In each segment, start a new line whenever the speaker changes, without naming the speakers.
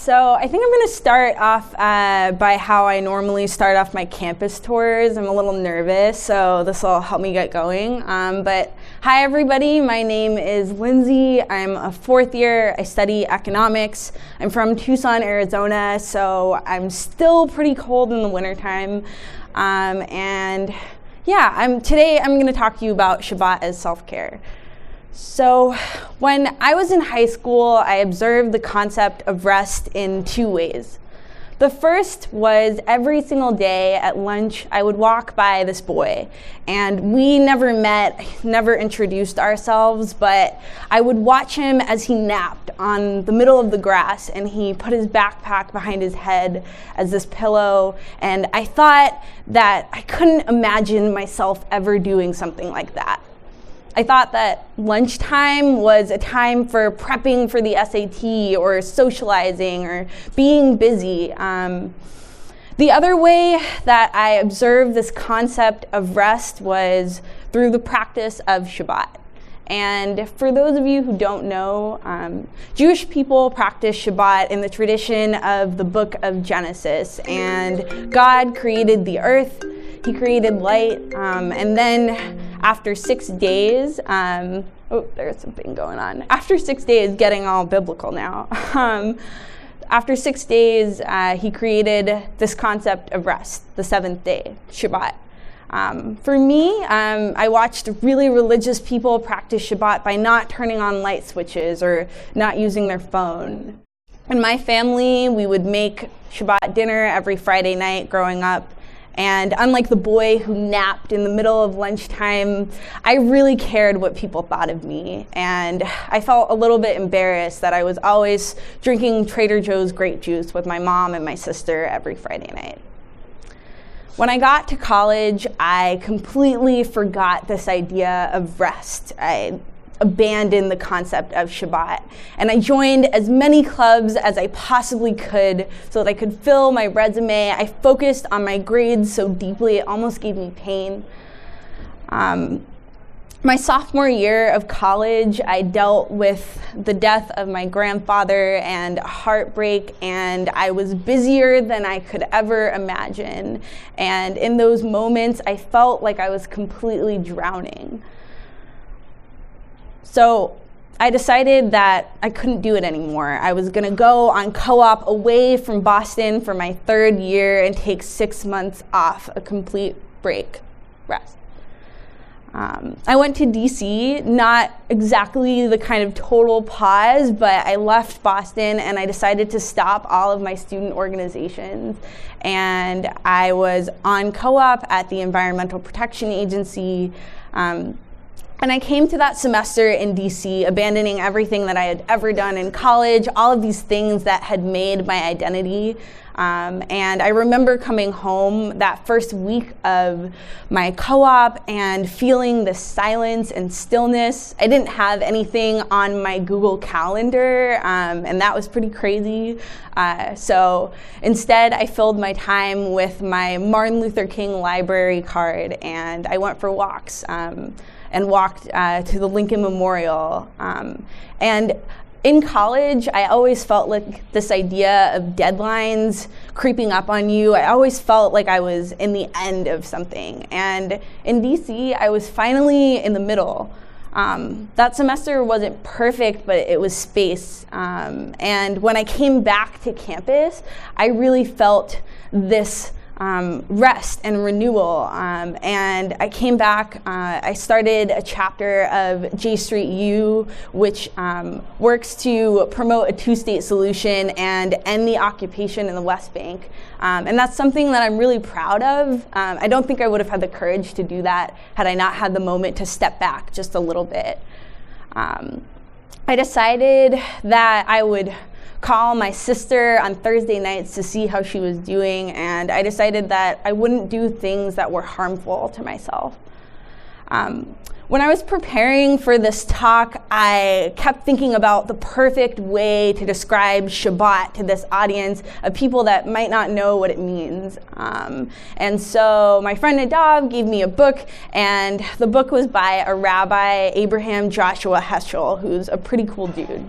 So I think I'm going to start off by how I normally start off my campus tours. I'm a little nervous, so this will help me get going. But hi everybody, my name is Lindsey. I'm a fourth year. I study economics. I'm from Tucson, Arizona, so I'm still pretty cold in the wintertime. Today I'm going to talk to you about Shabbat as self-care. So when I was in high school, I observed the concept of rest in two ways. The first was every single day at lunch, I would walk by this boy, and we never met, never introduced ourselves, but I would watch him as he napped on the middle of the grass, and he put his backpack behind his head as this pillow, and I thought that I couldn't imagine myself ever doing something like that. I thought that lunchtime was a time for prepping for the SAT or socializing or being busy. The other way that I observed this concept of rest was through the practice of Shabbat. And for those of you who don't know, Jewish people practice Shabbat in the tradition of the book of Genesis. And God created the earth, He created light, and then after 6 days, there's something going on. After 6 days, getting all biblical now. After 6 days, He created this concept of rest, the seventh day, Shabbat. For me, I watched really religious people practice Shabbat by not turning on light switches or not using their phone. In my family, we would make Shabbat dinner every Friday night growing up. And unlike the boy who napped in the middle of lunchtime, I really cared what people thought of me. And I felt a little bit embarrassed that I was always drinking Trader Joe's grape juice with my mom and my sister every Friday night. When I got to college, I completely forgot this idea of rest. I abandoned the concept of Shabbat. And I joined as many clubs as I possibly could so that I could fill my resume. I focused on my grades so deeply it almost gave me pain. My sophomore year of college, I dealt with the death of my grandfather and heartbreak, and I was busier than I could ever imagine. And in those moments, I felt like I was completely drowning. So I decided that I couldn't do it anymore. I was going to go on co-op away from Boston for my third year and take 6 months off, a complete break, rest. I went to DC, not exactly the kind of total pause, but I left Boston and I decided to stop all of my student organizations. And I was on co-op at the Environmental Protection Agency. And I came to that semester in DC, abandoning everything that I had ever done in college, all of these things that had made my identity. And I remember coming home that first week of my co-op and feeling the silence and stillness. I didn't have anything on my Google Calendar, and that was pretty crazy. So instead, I filled my time with my Martin Luther King library card, and I went for walks and walked to the Lincoln Memorial. And in college, I always felt like this idea of deadlines creeping up on you. I always felt like I was in the end of something. And in DC, I was finally in the middle. That semester wasn't perfect, but it was space. And when I came back to campus, I really felt this rest and renewal. And I came back, I started a chapter of J Street U, which works to promote a two-state solution and end the occupation in the West Bank. And that's something that I'm really proud of. I don't think I would have had the courage to do that had I not had the moment to step back just a little bit. I decided that I would call my sister on Thursday nights to see how she was doing, and I decided that I wouldn't do things that were harmful to myself. When I was preparing for this talk, I kept thinking about the perfect way to describe Shabbat to this audience of people that might not know what it means. And so my friend Nadav gave me a book, and the book was by a rabbi, Abraham Joshua Heschel, who's a pretty cool dude.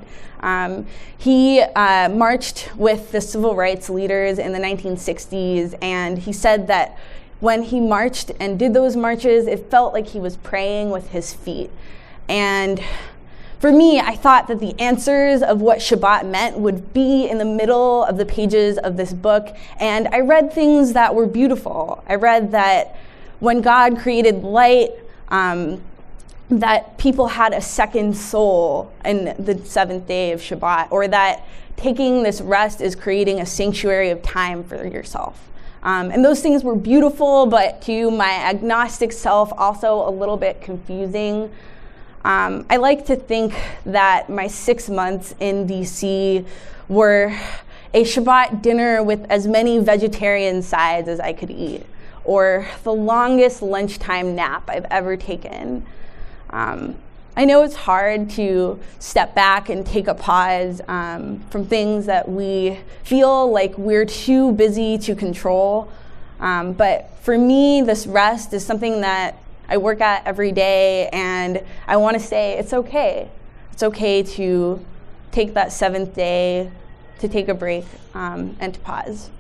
He marched with the civil rights leaders in the 1960s, and he said that when he marched and did those marches, it felt like he was praying with his feet. And for me, I thought that the answers of what Shabbat meant would be in the middle of the pages of this book. And I read things that were beautiful. I read that when God created light, that people had a second soul in the seventh day of Shabbat, or that taking this rest is creating a sanctuary of time for yourself. And those things were beautiful, but to my agnostic self, also a little bit confusing. I like to think that my 6 months in DC were a Shabbat dinner with as many vegetarian sides as I could eat, or the longest lunchtime nap I've ever taken. I know it's hard to step back and take a pause from things that we feel like we're too busy to control. But for me, this rest is something that I work at every day, and I want to say it's okay. It's okay to take that seventh day, to take a break, and to pause.